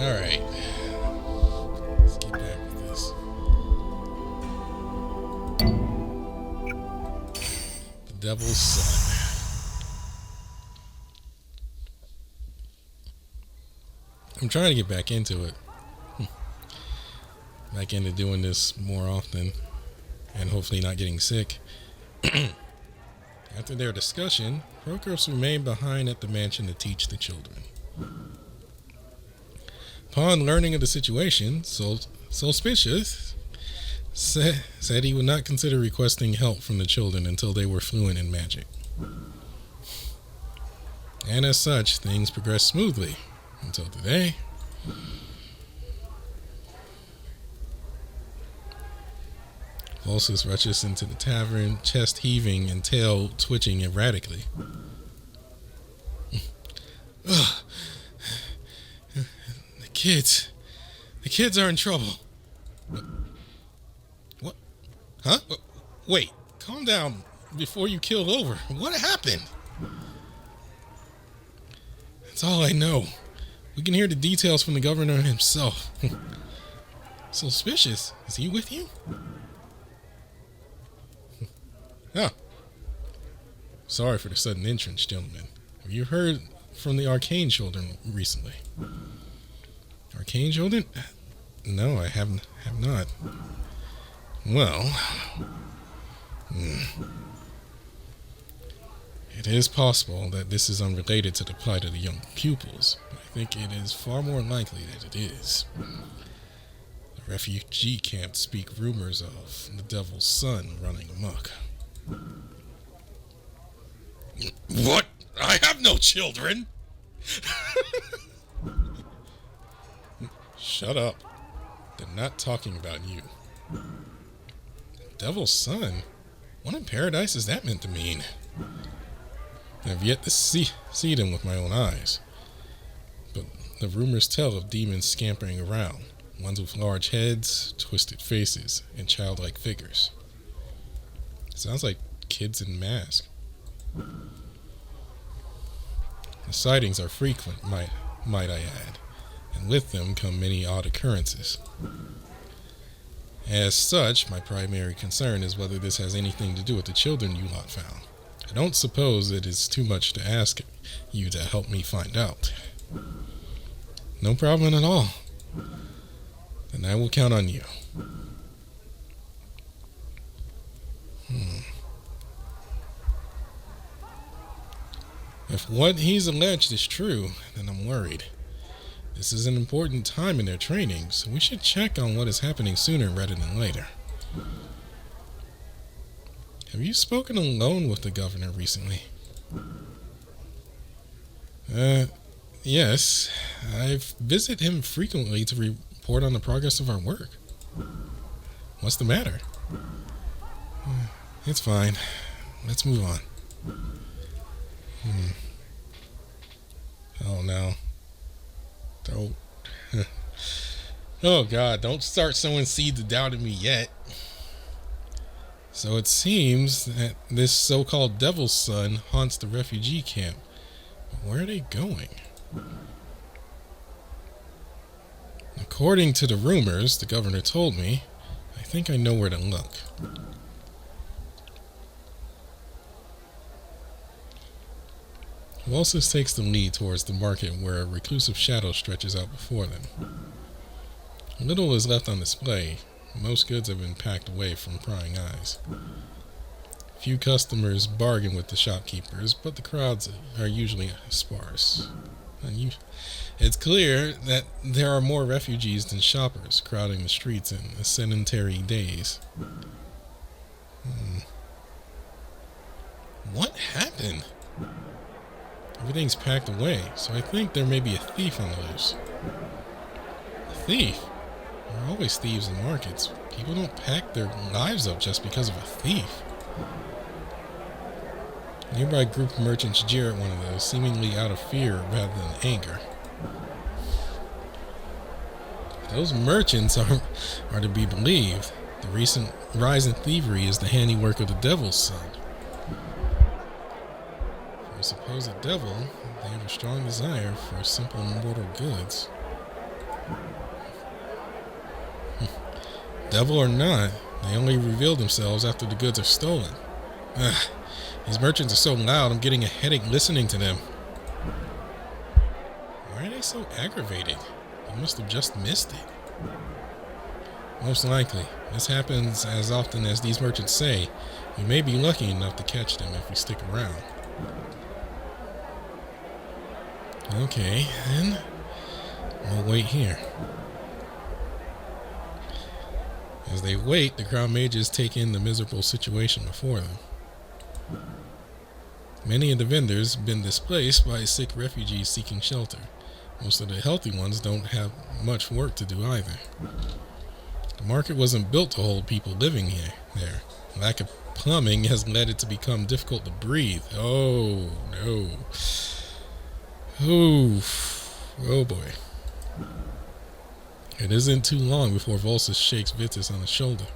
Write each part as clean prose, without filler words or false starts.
Alright. Let's get back with this. The Devil's Son. I'm trying to get back into it. Back into doing this more often. And hopefully not getting sick. After their discussion, Krokos remained behind at the mansion to teach the children. Upon learning of the situation, Suspicious said he would not consider requesting help from the children until they were fluent in magic. And as such, things progressed smoothly until today. Volsus rushes into the tavern, chest heaving and tail twitching erratically. Ugh. The kids are in trouble. What? Huh? Wait, calm down before you keel over. What happened? That's all I know. We can hear the details from the governor himself. Suspicious. Is he with you? Oh. Sorry for the sudden entrance, gentlemen. Have you heard from the arcane children recently? Arcane children? No, I have not. Well, it is possible that this is unrelated to the plight of the young pupils, but I think it is far more likely that it is. The refugee camp speak rumors of the Devil's Son running amok. What? I have no children! Shut up. They're not talking about you. Devil's Son? What in paradise is that meant to mean? I have yet to see them with my own eyes. But the rumors tell of demons scampering around, ones with large heads, twisted faces, and childlike figures. Sounds like kids in masks. The sightings are frequent, might I add, and with them come many odd occurrences. As such, my primary concern is whether this has anything to do with the children you lot found. I don't suppose it is too much to ask you to help me find out. No problem at all. Then I will count on you. If what he's alleged is true, then I'm worried. This is an important time in their training, so we should check on what is happening sooner rather than later. Have you spoken alone with the governor recently? Yes. I've visited him frequently to report on the progress of our work. What's the matter? It's fine. Let's move on. Oh no. Don't. Oh God, don't start sowing seeds of doubt in me yet. So it seems that this so-called Devil's Son haunts the refugee camp. But where are they going? According to the rumors the governor told me, I think I know where to look. Volsus takes the lead towards the market where a reclusive shadow stretches out before them. Little is left on display. Most goods have been packed away from prying eyes. Few customers bargain with the shopkeepers, but the crowds are usually sparse. It's clear that there are more refugees than shoppers crowding the streets in the sedentary days. What happened? Everything's packed away, so I think there may be a thief on the loose. A thief? There are always thieves in markets. People don't pack their lives up just because of a thief. A nearby group of merchants jeer at one of those, seemingly out of fear rather than anger. Those merchants are to be believed. The recent rise in thievery is the handiwork of the Devil's Son. For a supposed devil, they have a strong desire for simple mortal goods. Devil or not, they only reveal themselves after the goods are stolen. Ugh, these merchants are so loud, I'm getting a headache listening to them. Why are they so aggravated? They must have just missed it. Most likely. This happens as often as these merchants say. We may be lucky enough to catch them if we stick around. Okay, then we'll wait here. As they wait, the crown mages take in the miserable situation before them. Many of the vendors have been displaced by sick refugees seeking shelter. Most of the healthy ones don't have much work to do either. The market wasn't built to hold people living there. Lack of plumbing has led it to become difficult to breathe. Oh, no. Oh boy. It isn't too long before Volsus shakes Vitus on the shoulder.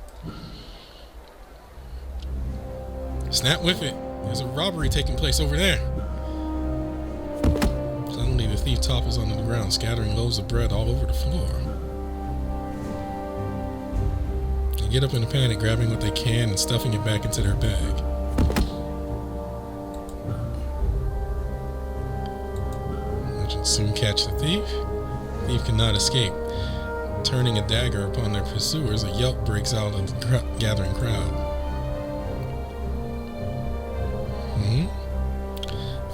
Snap with it. There's a robbery taking place over there. Suddenly the thief topples onto the ground, scattering loaves of bread all over the floor. They get up in a panic, grabbing what they can and stuffing it back into their bag. Merchants soon catch the thief. The thief cannot escape. Turning a dagger upon their pursuers, a yelp breaks out of the gathering crowd.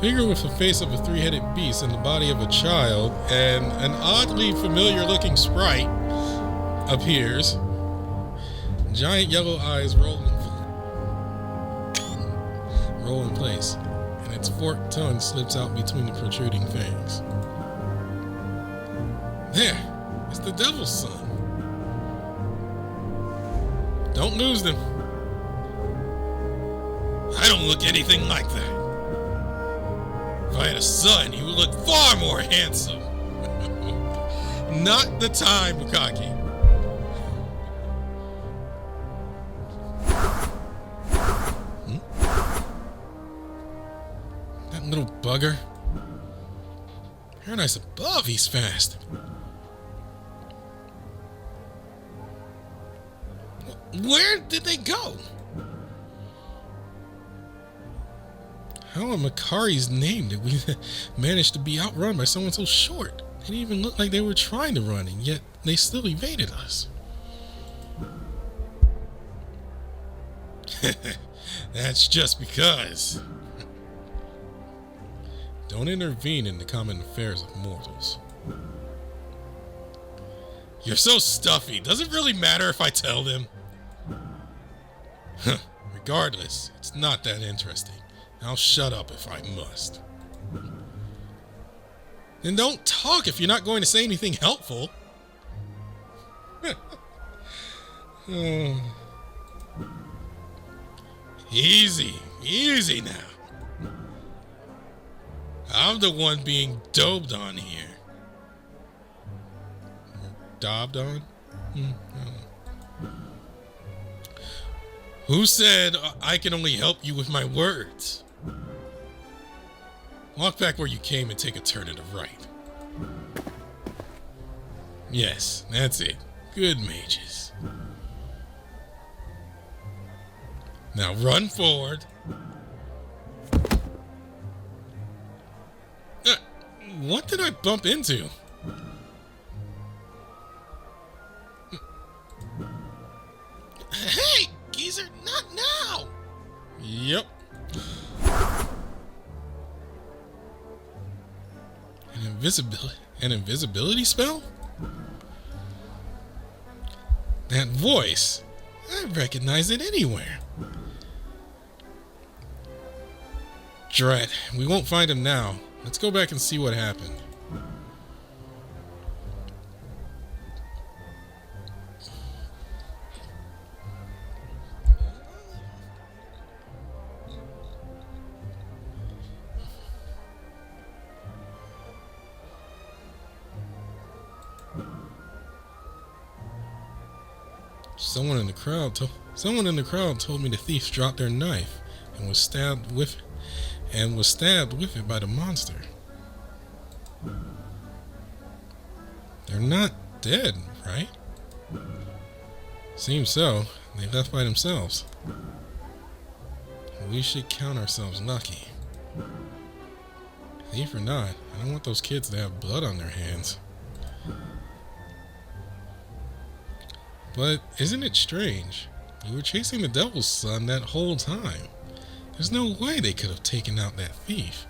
Figure with the face of a three-headed beast and the body of a child and an oddly familiar-looking sprite appears. Giant yellow eyes roll in place, and its forked tongue slips out between the protruding fangs. There! It's the devil's son. Don't lose them. I don't look anything like that. If I had a son, he would look far more handsome. Not the time, Makaki. That little bugger. Paradise above, he's fast. Where did they go? How in Makari's name did we manage to be outrun by someone so short? They didn't even look like they were trying to run, and yet they still evaded us. That's just because. Don't intervene in the common affairs of mortals. You're so stuffy. Does it really matter if I tell them? Regardless, it's not that interesting. I'll shut up if I must. Then don't talk if you're not going to say anything helpful. Easy now. I'm the one being dobed on here. Dobbed on? Who said I can only help you with my words? Walk back where you came and take a turn to the right. Yes, that's it. Good mages. Now run forward. What did I bump into? Hey, geezer, not now. Yep. An invisibility spell? That voice, I recognize it anywhere. Drat, we won't find him now. Let's go back and see what happened. Someone in the crowd told me the thieves dropped their knife and was stabbed with it by the monster. They're not dead, right? Seems so. They left by themselves. We should count ourselves lucky. Thief or not, I don't want those kids to have blood on their hands. But isn't it strange? You were chasing the devil's son that whole time. There's no way they could have taken out that thief.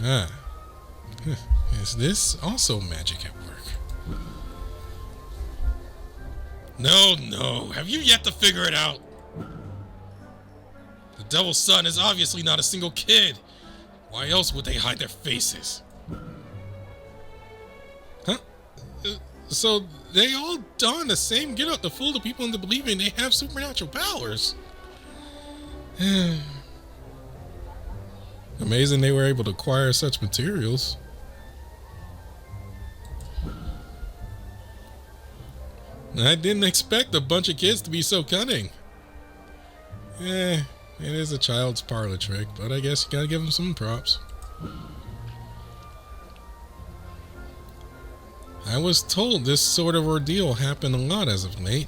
Ah. Is this also magic at work? No. Have you yet to figure it out? The devil's son is obviously not a single kid. Why else would they hide their faces? Huh? So they all don the same get-up to fool the people into believing they have supernatural powers. Amazing they were able to acquire such materials. I didn't expect a bunch of kids to be so cunning. It is a child's parlor trick, but I guess you gotta give them some props. I was told this sort of ordeal happened a lot as of late.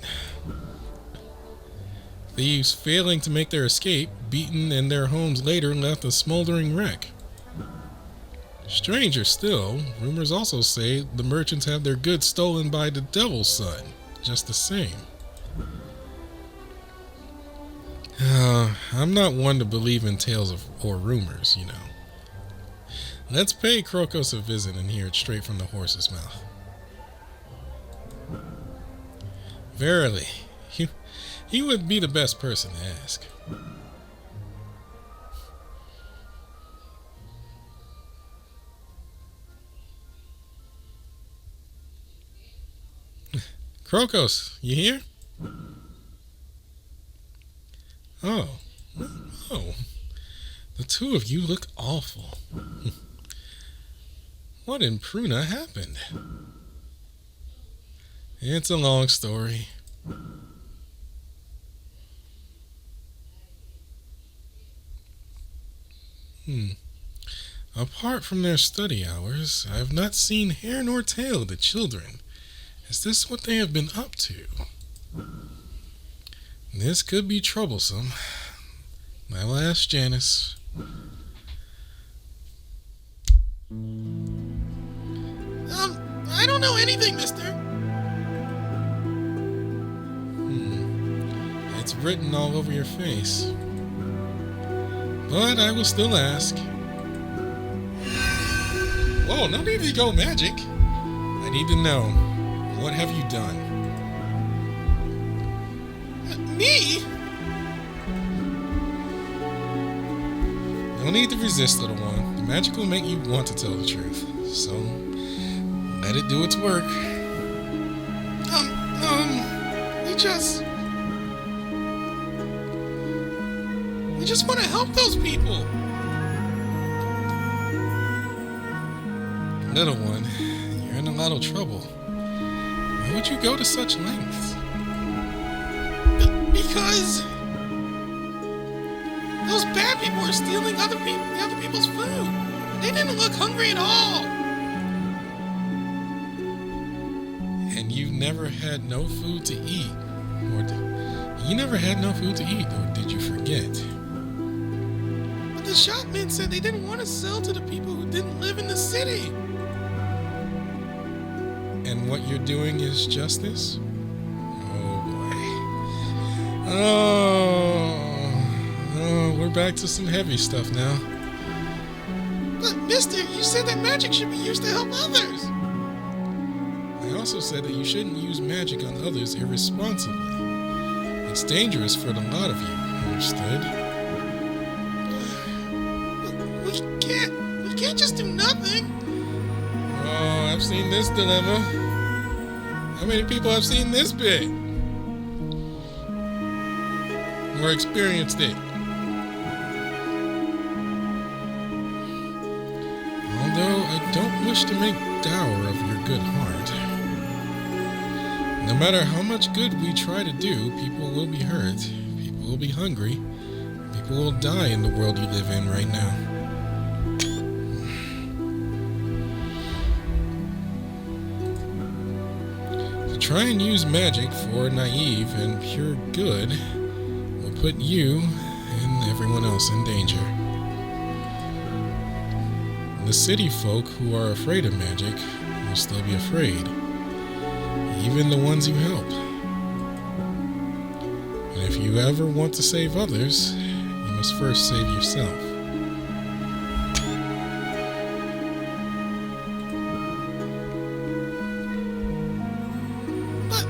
Thieves failing to make their escape, beaten, and their homes later left a smoldering wreck. Stranger still, rumors also say the merchants have their goods stolen by the devil's son, just the same. I'm not one to believe in tales or rumors, you know. Let's pay Krokos a visit and hear it straight from the horse's mouth. Verily, he would be the best person to ask. Krokos, you here? Oh. The two of you look awful. What in Pruna happened? It's a long story. Apart from their study hours, I have not seen hair nor tail of the children. Is this what they have been up to? This could be troublesome. I will ask Janice. I don't know anything, mister. It's written all over your face. But I will still ask. Whoa, no need to go magic. I need to know, what have you done? Me? No need to resist, little one. The magic will make you want to tell the truth. So, let it do its work. We just want to help those people. Little one, you're in a lot of trouble. Why would you go to such lengths? Because those bad people are stealing the other people's food. They didn't look hungry at all. And you never had no food to eat, or did you forget? But the shopman said they didn't want to sell to the people who didn't live in the city. And what you're doing is justice? Oh boy. Oh, we're back to some heavy stuff now. But mister, you said that magic should be used to help others. I also said that you shouldn't use magic on others irresponsibly. It's dangerous for the lot of you, understood? We can't just do nothing. Oh, I've seen this dilemma. How many people have seen this bit? Or experienced it? Although I don't wish to make dour of your good heart. No matter how much good we try to do, people will be hurt, people will be hungry, people will die in the world you live in right now. try and use magic for naive and pure good will put you and everyone else in danger. The city folk who are afraid of magic will still be afraid, even the ones you help. And if you ever want to save others, you must first save yourself. But...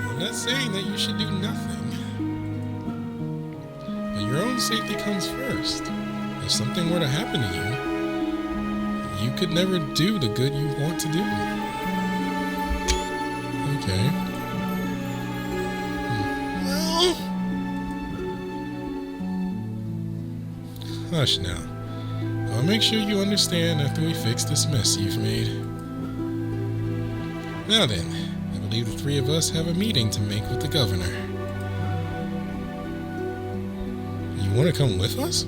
I'm not saying that you should do nothing, but your own safety comes first. If something were to happen to you, you could never do the good you want to do. Okay. Well... Hush now. I'll make sure you understand after we fix this mess you've made. Now then, I believe the three of us have a meeting to make with the governor. You want to come with us?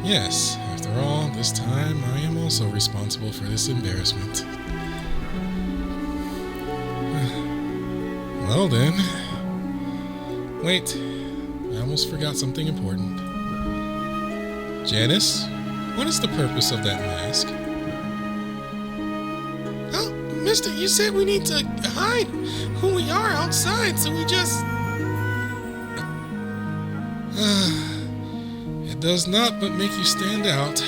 Yes, after all, this time I am also responsible for this embarrassment. Well then. Wait, I almost forgot something important. Janice, what is the purpose of that mask? Oh, mister, you said we need to hide who we are outside, so we just... It does not but make you stand out.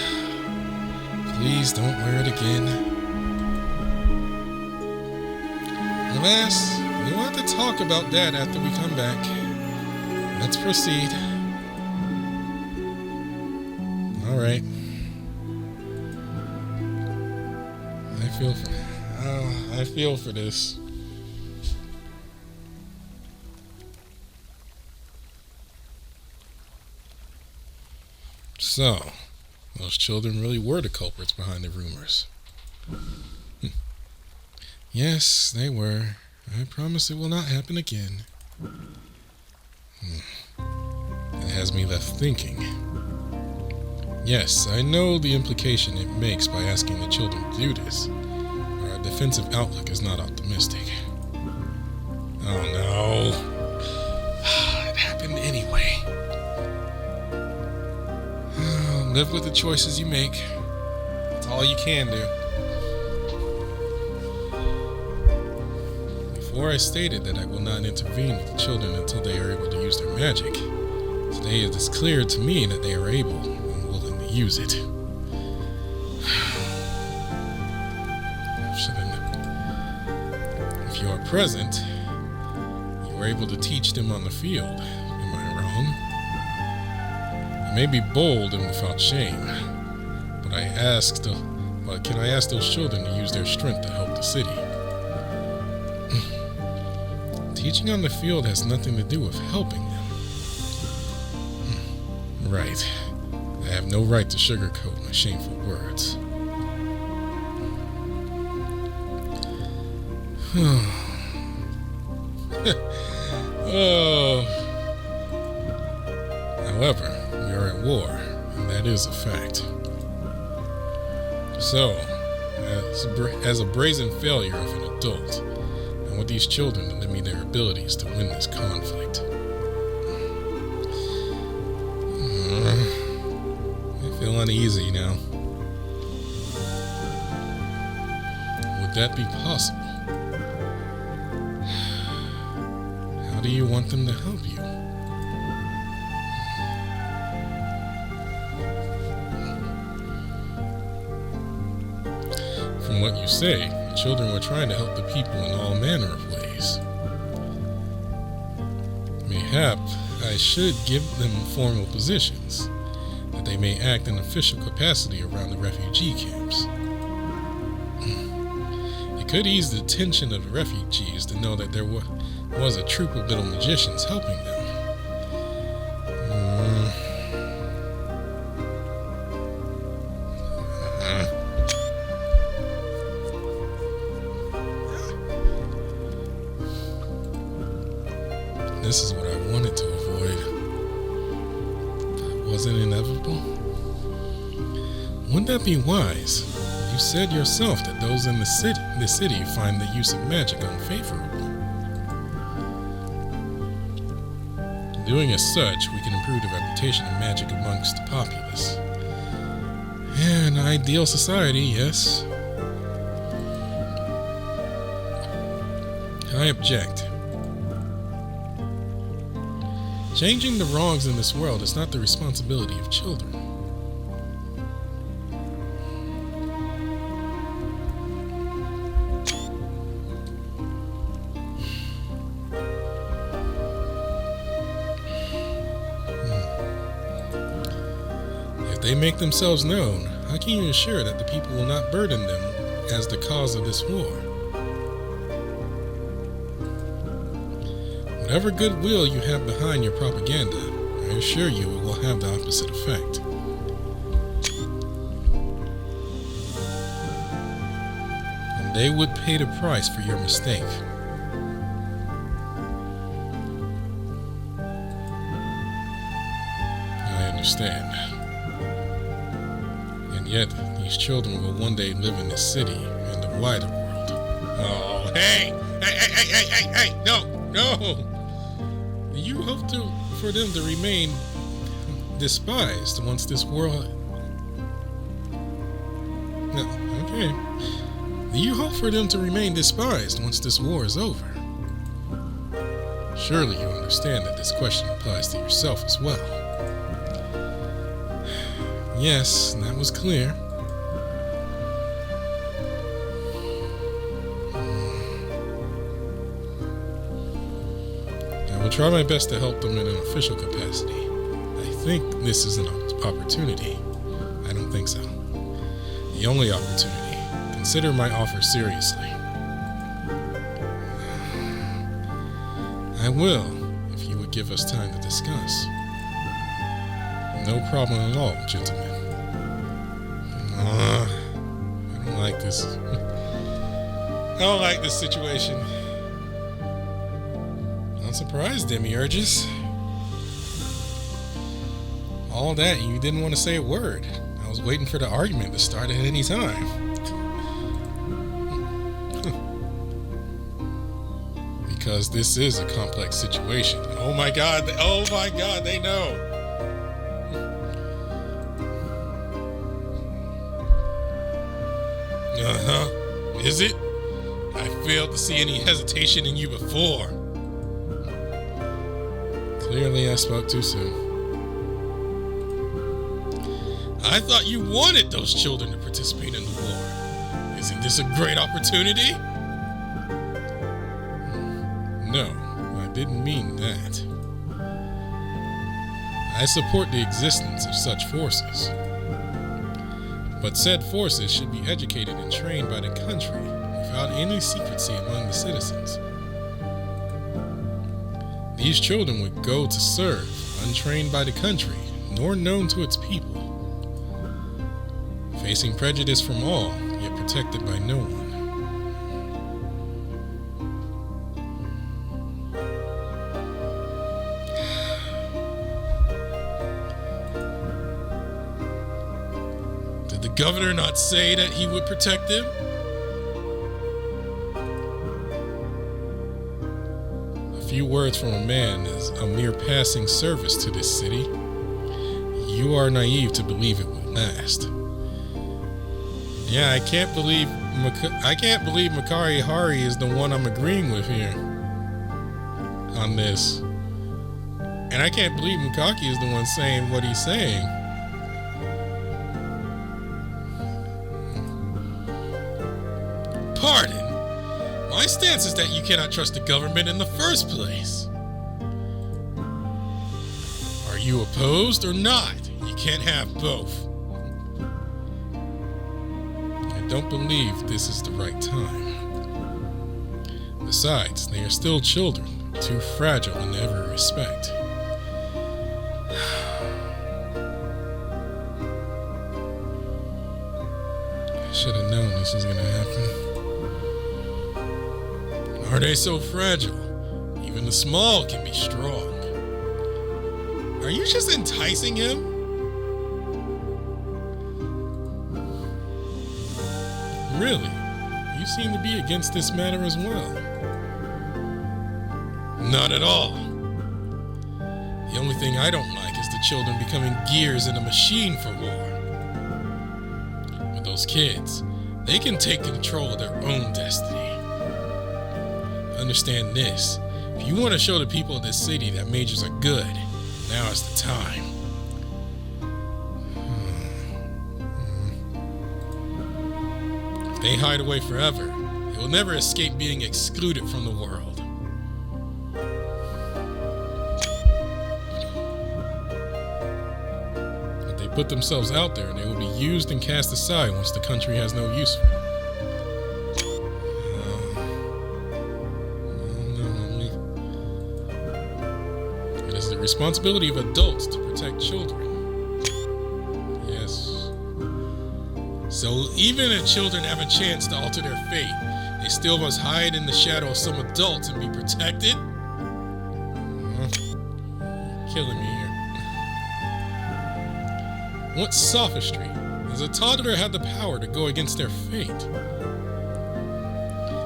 Please don't wear it again. Alas, we'll have to talk about that after we come back. Let's proceed. All right. I feel for this. So, those children really were the culprits behind the rumors. Yes, they were. I promise it will not happen again. It has me left thinking. Yes, I know the implication it makes by asking the children to do this. Our defensive outlook is not optimistic. Oh no. It happened anyway. Live with the choices you make. That's all you can do. Before I stated that I will not intervene with the children until they are able to use their magic, today it is clear to me that they are able and willing to use it. If you are present, you are able to teach them on the field. Am I wrong? I may be bold and without shame, but can I ask those children to use their strength to help the city? Teaching on the field has nothing to do with helping them. Right. I have no right to sugarcoat my shameful words. Oh. However, we are at war, and that is a fact. So, as a brazen failure of an adult, I want these children to lend me their abilities to win this conflict. I feel uneasy now. Would that be possible? How do you want them to help you? From what you say, the children were trying to help the people in all manner of ways. Mayhap I should give them formal positions, that they may act in official capacity around the refugee camps. It could ease the tension of the refugees to know that there was a troop of little magicians helping them. This is what I wanted to avoid. That wasn't inevitable. Wouldn't that be wise? You said yourself that those in the city find the use of magic unfavorable. Doing as such, we can improve the reputation of magic amongst the populace. An ideal society, yes. I object. Changing the wrongs in this world is not the responsibility of children. If they make themselves known, how can you ensure that the people will not burden them as the cause of this war? Whatever goodwill you have behind your propaganda, I assure you it will have the opposite effect. And they would pay the price for your mistake. I understand. And yet, these children will one day live in this city and the wider world. Oh, hey! Hey! No! Do you hope for them to remain despised once this world... No, okay. Do you hope for them to remain despised once this war is over? Surely you understand that this question applies to yourself as well. Yes, that was clear. I will try my best to help them in an official capacity. I think this is an opportunity. I don't think so. The only opportunity. Consider my offer seriously. I will, if you would give us time to discuss. No problem at all, gentlemen. I don't like this. I don't like this situation. Not surprised, Demiurgus. All that, you didn't want to say a word. I was waiting for the argument to start at any time. Because this is a complex situation. Oh my god, they know. Is it? I failed to see any hesitation in you before. Clearly I spoke too soon. I thought you wanted those children to participate in the war. Isn't this a great opportunity? No, I didn't mean that. I support the existence of such forces. But said forces should be educated and trained by the country without any secrecy among the citizens. These children would go to serve, untrained by the country, nor known to its people, facing prejudice from all, yet protected by no one. Did the governor not say that he would protect them? A few words from a man is a mere passing service to this city. You are naive to believe it will last. Yeah, I can't believe Makari-Hari is the one I'm agreeing with here on this. And I can't believe Mukaki is the one saying what he's saying. Pardon? My stance is that you cannot trust the government in the first place. Are you opposed or not? You can't have both. I don't believe this is the right time. Besides, they are still children, too fragile in every respect. I should have known this was going to happen. Are they so fragile? Even the small can be strong. Are you just enticing him? Really? You seem to be against this matter as well. Not at all. The only thing I don't like is the children becoming gears in a machine for war. But those kids, they can take control of their own destiny. Understand this. If you want to show the people of this city that majors are good, now is the time. If they hide away forever, they will never escape being excluded from the world. But they put themselves out there and they will be used and cast aside once the country has no use for them. It is the responsibility of adults to protect children. Yes. So even if children have a chance to alter their fate, they still must hide in the shadow of some adults and be protected? Killing me here. What sophistry? Does a toddler have the power to go against their fate?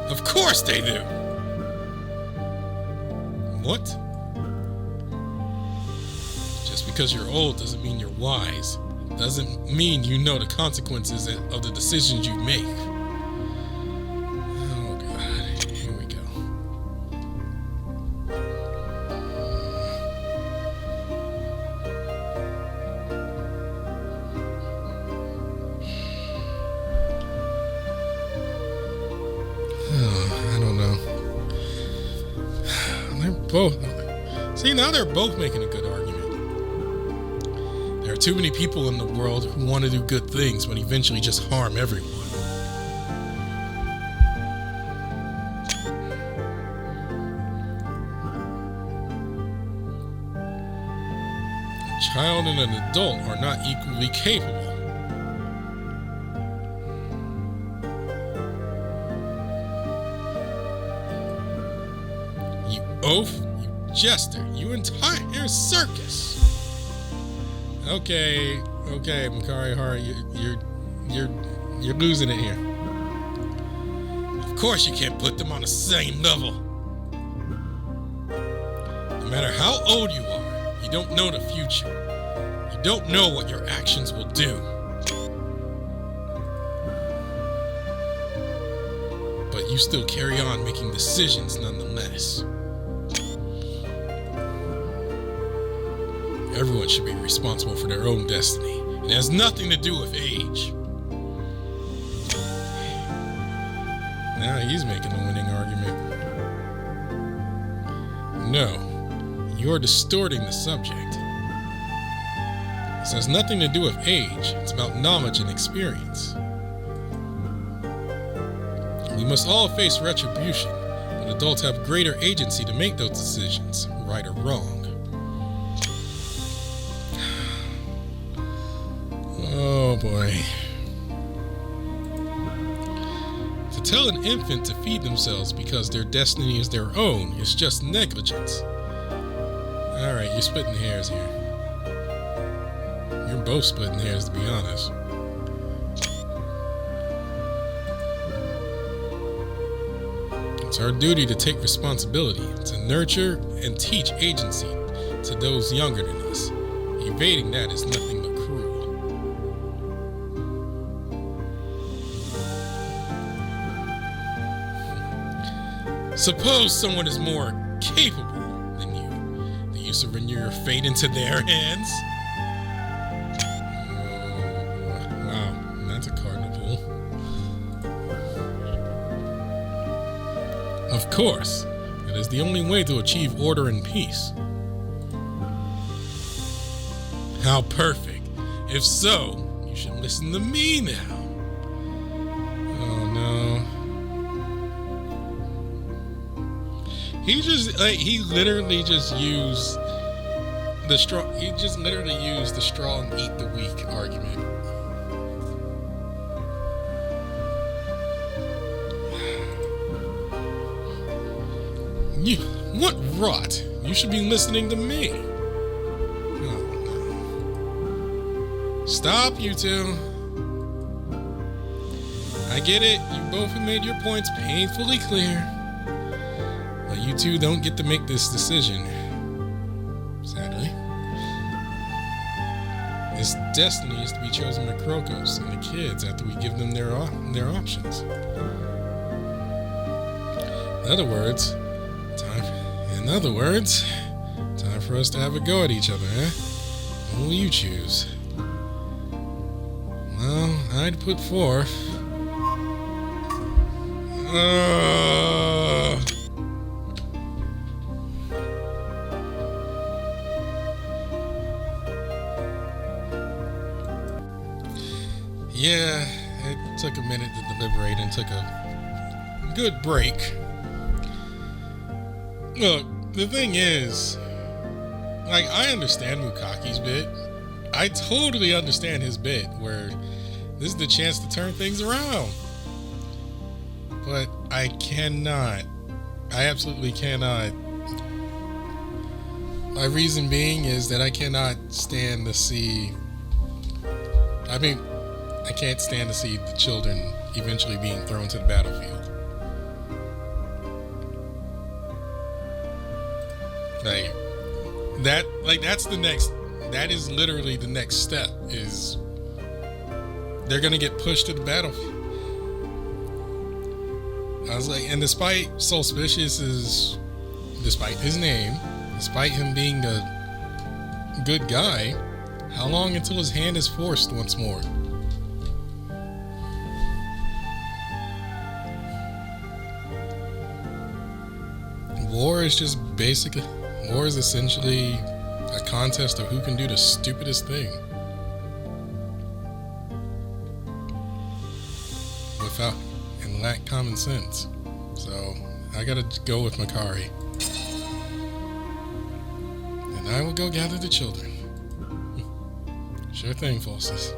Of course they do. What? Just because you're old doesn't mean you're wise. Doesn't mean you know the consequences of the decisions you make. Oh God, here we go. I don't know. They're both. See, now they're both making a good argument. There are too many people in the world who want to do good things but eventually just harm everyone. A child and an adult are not equally capable. You oaf, you jester, you entire circus. Okay, Makari-Hari, you're losing it here. Of course you can't put them on the same level. No matter how old you are, you don't know the future. You don't know what your actions will do. But you still carry on making decisions nonetheless. Everyone should be responsible for their own destiny. It has nothing to do with age. Now he's making a winning argument. No, you're distorting the subject. This has nothing to do with age. It's about knowledge and experience. We must all face retribution, but adults have greater agency to make those decisions, right or wrong. Oh boy. To tell an infant to feed themselves because their destiny is their own is just negligence. Alright, you're splitting hairs here. You're both splitting hairs, to be honest. It's our duty to take responsibility, to nurture and teach agency to those younger than us. Evading that is nothing but cruel. Suppose someone is more capable than you. Do you surrender your fate into their hands? Oh, wow, that's a cardinal pull. Of course, it is the only way to achieve order and peace. How perfect. If so, you should listen to me now. Oh no. He literally just used the straw. He just literally used the straw and eat the weak argument. What rot? You should be listening to me. Oh, no. Stop, you two. I get it. You both have made your points painfully clear. But you two don't get to make this decision. Sadly. This destiny is to be chosen by Krokos and the kids after we give them their options. In other words, time for us to have a go at each other, eh? What will you choose? Well, I'd put forth... Yeah, it took a minute to deliberate and took a good break. Look, the thing is, like, I understand Mukaki's bit. I totally understand his bit, where this is the chance to turn things around. But I cannot. I absolutely cannot. My reason being is that I cannot stand to see... I can't stand to see the children eventually being thrown to the battlefield. That is literally the next step, is they're gonna get pushed to the battlefield. I was like, and despite his name, despite him being a good guy, how long until his hand is forced once more? War is essentially a contest of who can do the stupidest thing without and lack common sense. So I gotta go with Makari, and I will go gather the children. Sure thing, Folsis.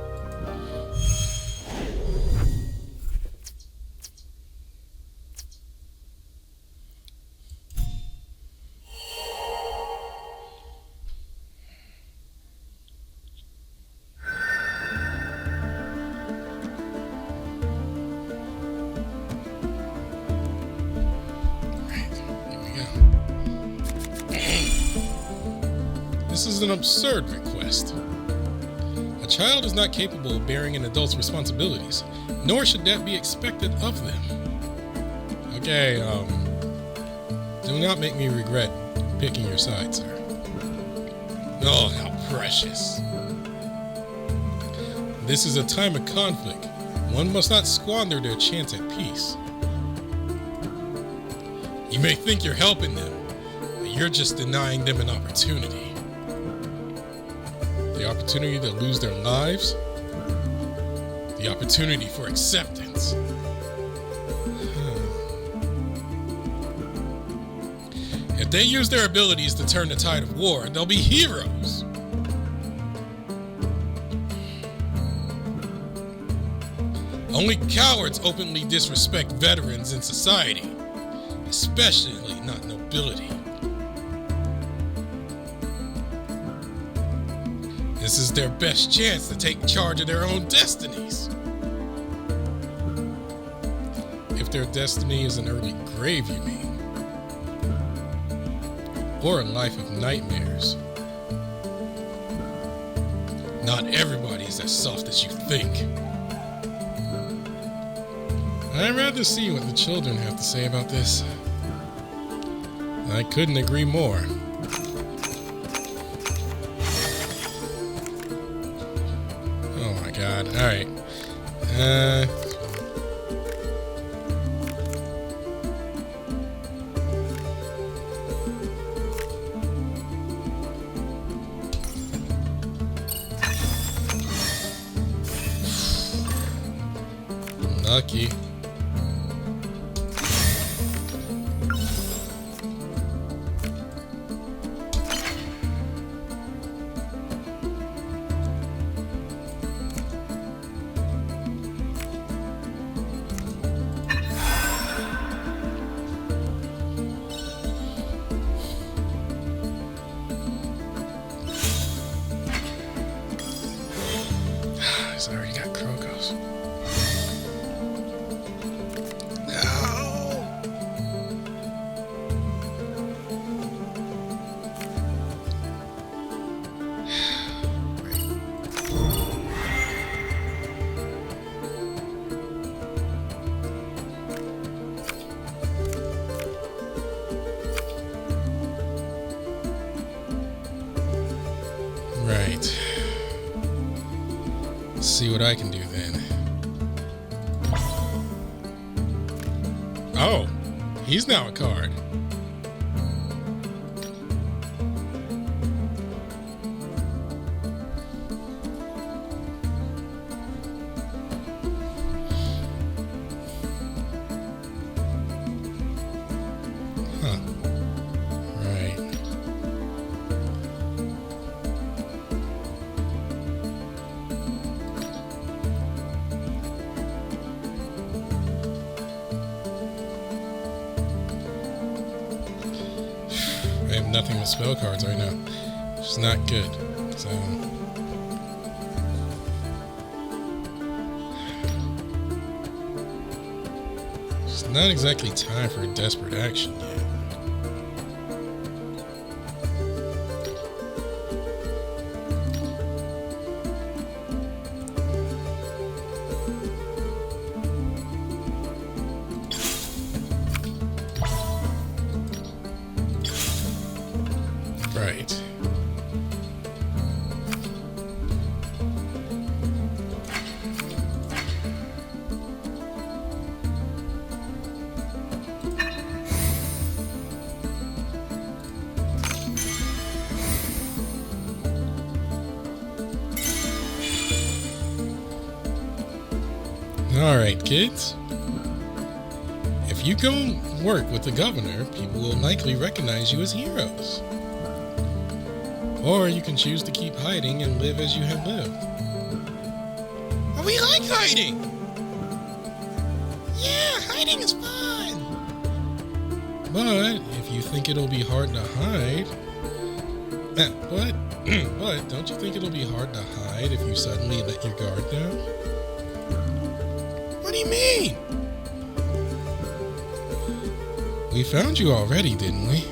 This is an absurd request. A child is not capable of bearing an adult's responsibilities, nor should that be expected of them. Okay, do not make me regret picking your side, sir. Oh, how precious. This is a time of conflict. One must not squander their chance at peace. You may think you're helping them, but you're just denying them an opportunity. The opportunity to lose their lives. The opportunity for acceptance. If they use their abilities to turn the tide of war, they'll be heroes. Only cowards openly disrespect veterans in society, especially not nobility. This is their best chance to take charge of their own destinies. If their destiny is an early grave, you mean? Or a life of nightmares. Not everybody is as soft as you think. I'd rather see what the children have to say about this. I couldn't agree more. Oh my god. Alright. Lucky. He's already got Krokos. Let's see what I can do then. Oh, he's now a card. Huh. Right. I have nothing but spell cards right now. Which is not good. So it's not exactly time for a desperate action yet. Right. All right, kids. If you go work with the governor, people will likely recognize you as heroes. Or you can choose to keep hiding and live as you have lived. We like hiding. Yeah, hiding is fun. But if you think it'll be hard to hide, but don't you think it'll be hard to hide if you suddenly let your guard down? What do you mean? We found you already, didn't we?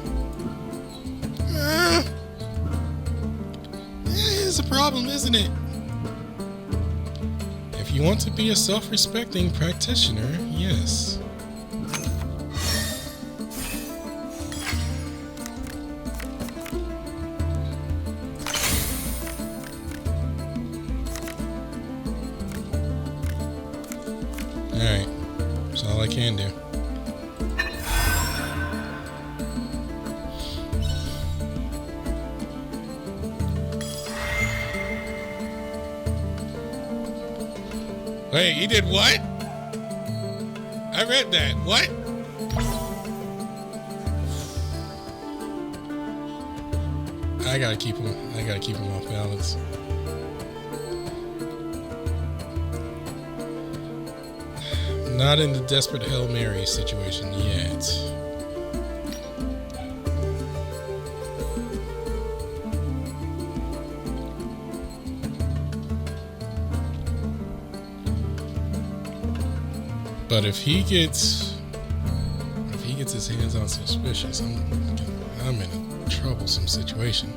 It's a problem, isn't it? If you want to be a self-respecting practitioner, yes. Alright, that's all I can do. Wait, he did what? I read that. What? I gotta keep him off balance. Not in the desperate Hail Mary situation yet. But if he gets his hands on suspicious, I'm in a troublesome situation.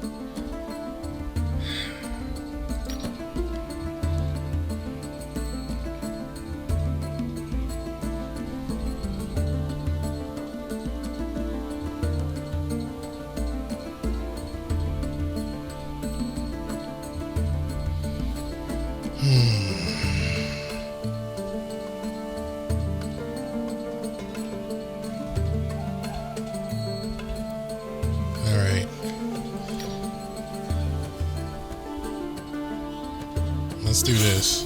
Let's do this.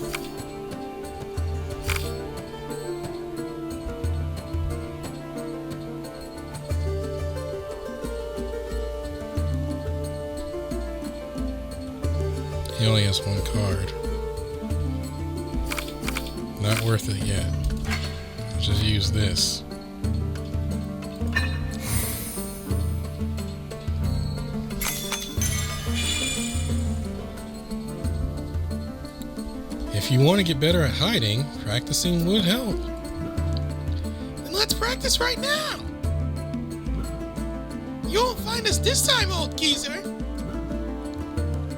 He only has one card. Not worth it yet. I'll just use this. If you want to get better at hiding, practicing would help. Then let's practice right now. You won't find us this time, old geezer.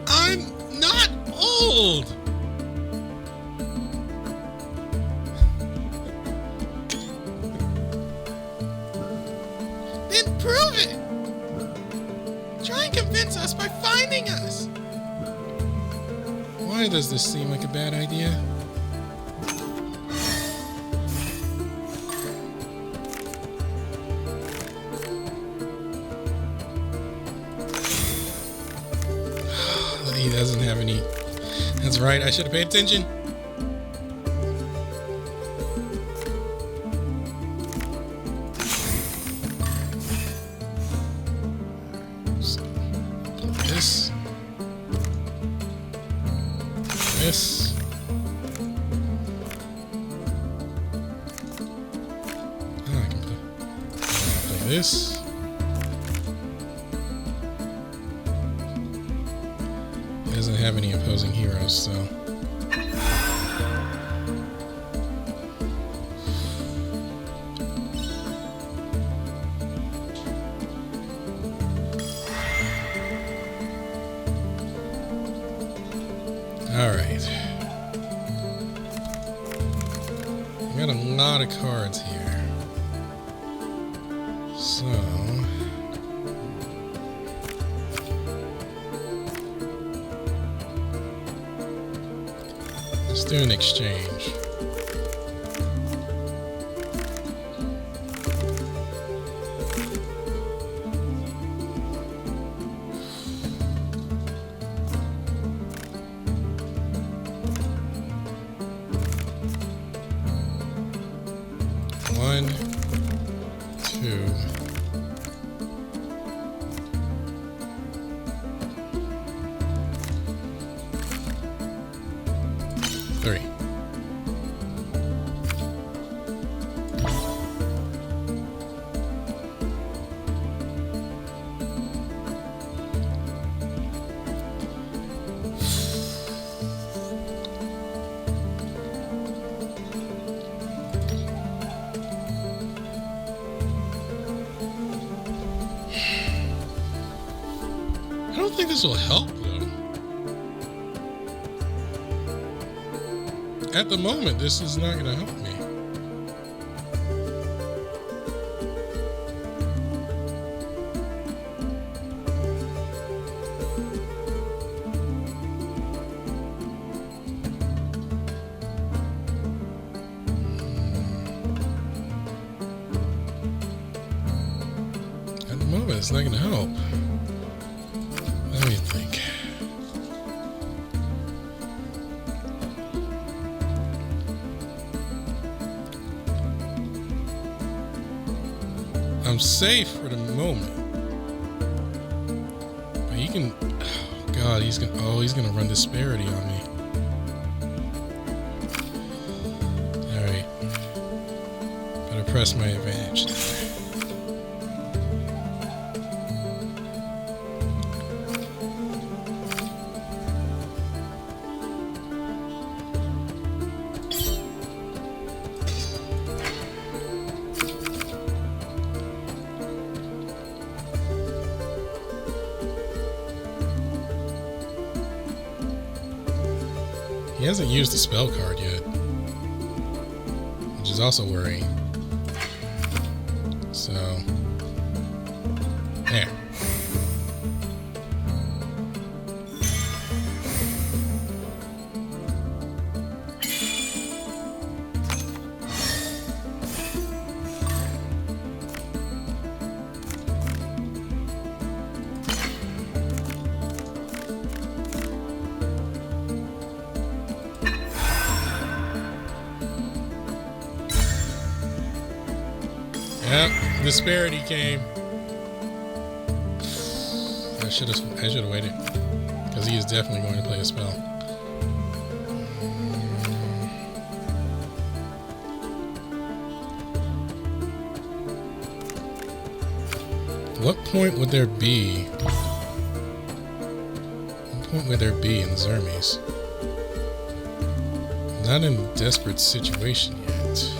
I'm not old. Then prove it. Try and convince us by finding us. Why Why does this seem like a bad idea? He doesn't have any. That's right, I should have paid attention. So, this. This. Oh, I can play this. Doesn't have any opposing heroes, so all right. We got a lot of cards here, so let's do an exchange. One, two, three. I don't think this will help, though. At the moment, this is not going to help me. At the moment, it's not going to help. Let me think. I'm safe for the moment. But he can. Oh God, he's gonna run disparity on me. All right. Better press my advantage. He hasn't used the spell card yet, which is also worrying. So, there. Yep, disparity came. I should have waited, because he is definitely going to play a spell. What point would there be? What point would there be in Zermes? Not in a desperate situation yet.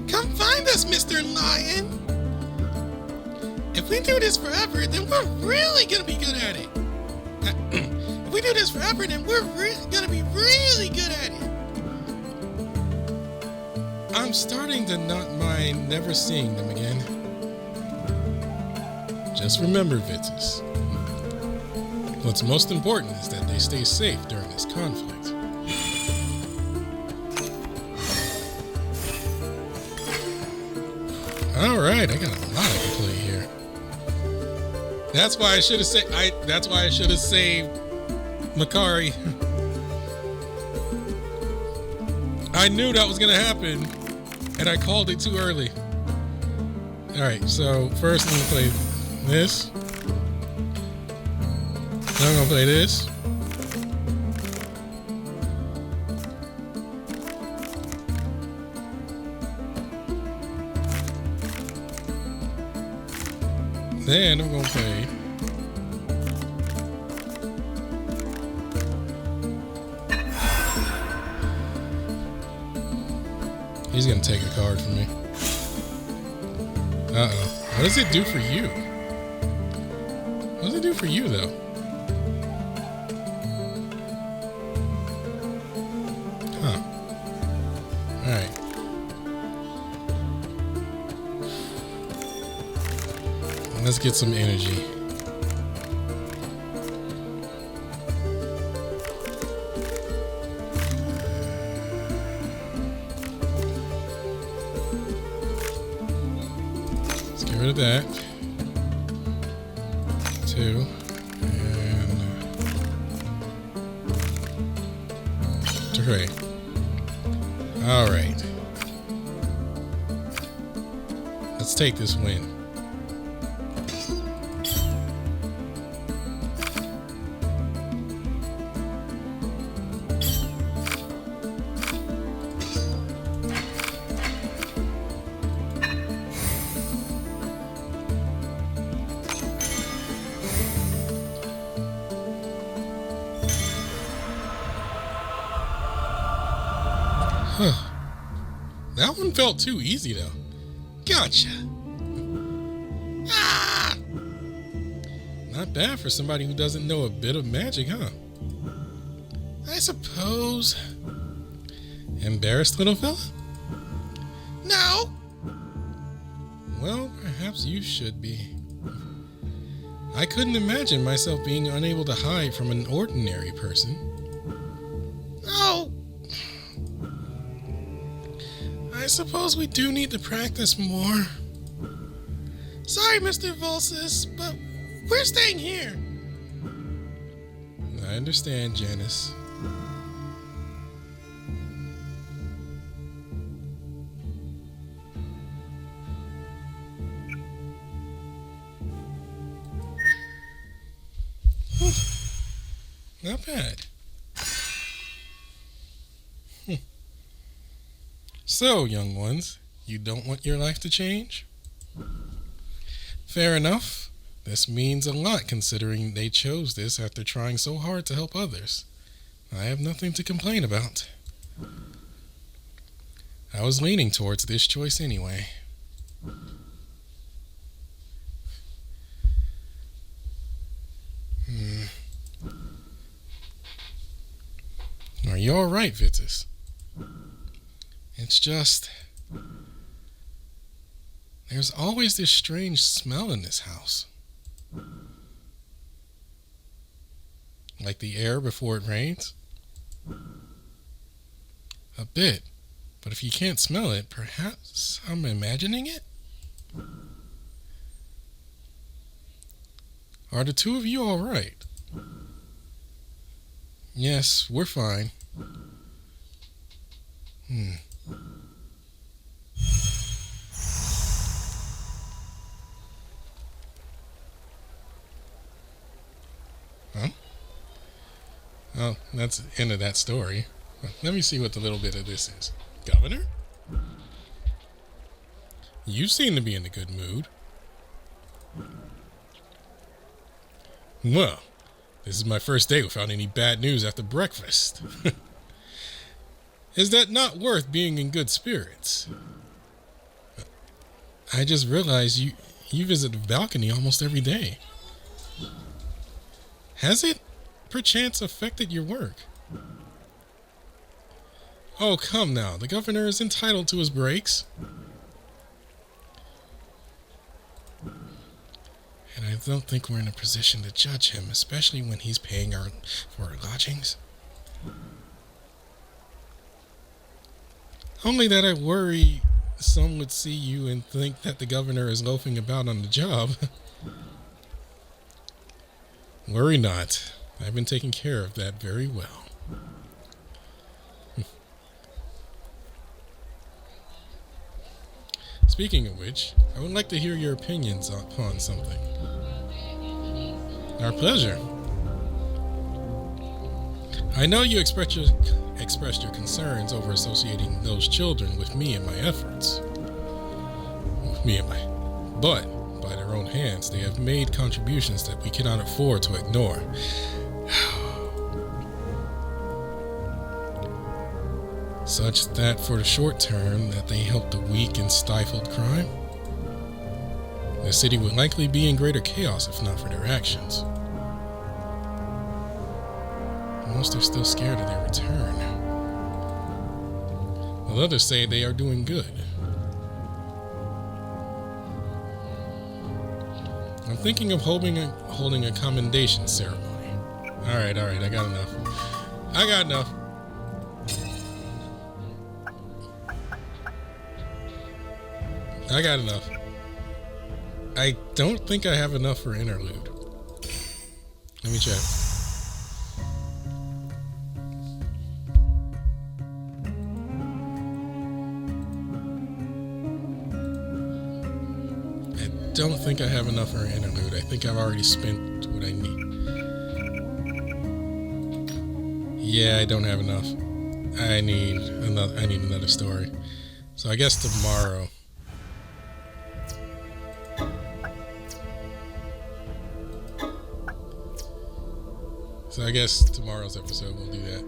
Come find us, Mr. Lion. we do this forever, then we're really gonna be good at it. If we do this forever, then we're gonna be really good at it. I'm starting to not mind never seeing them again. Just remember, Vitus, what's most important is that they stay safe during this conflict. Alright, I got a lot I can play here. That's why I should have saved Makari. I knew that was gonna happen, and I called it too early. Alright, so first I'm gonna play this. Then I'm gonna play this. Then I'm gonna play he's gonna take a card from me. Uh-oh. What does it do for you? What does it do for you, though? Huh. Alright. Let's get some energy. Let's get rid of that. 2. And 3. Alright. Let's take this win. That one felt too easy, though. Gotcha. Ah! Not bad for somebody who doesn't know a bit of magic, huh? I suppose. Embarrassed, little fella? No. Well, perhaps you should be. I couldn't imagine myself being unable to hide from an ordinary person. Oh. I suppose we do need to practice more. Sorry, Mr. Volsis, but we're staying here. I understand, Janice. Not bad. So, young ones, you don't want your life to change? Fair enough. This means a lot considering they chose this after trying so hard to help others. I have nothing to complain about. I was leaning towards this choice anyway. Are you alright, Vitus? It's just... there's always this strange smell in this house. Like the air before it rains? A bit. But if you can't smell it, perhaps I'm imagining it? Are the two of you alright? Yes, we're fine. Huh? Oh, that's the end of that story. Let me see what the little bit of this is. Governor? You seem to be in a good mood. Well, this is my first day without any bad news after breakfast. Is that not worth being in good spirits? I just realized You visit the balcony almost every day. Has it, perchance, affected your work? Oh, come now. The governor is entitled to his breaks. And I don't think we're in a position to judge him, especially when he's paying for our lodgings. Only that I worry some would see you and think that the governor is loafing about on the job. Worry not. I've been taking care of that very well. Speaking of which, I would like to hear your opinions upon something. Our pleasure. I know you expressed your concerns over associating those children with me and my efforts. But by their own hands, they have made contributions that we cannot afford to ignore. Such that for the short term that they help the weak and stifled crime. The city would likely be in greater chaos if not for their actions. Most are still scared of their return. While others say they are doing good. I'm thinking of holding a commendation ceremony. Alright, I got enough. I don't think I have enough for interlude. Let me check. I don't think I have enough for an interlude. I think I've already spent what I need. Yeah, I don't have enough. I need another story. So I guess tomorrow. So I guess tomorrow's episode we'll do that.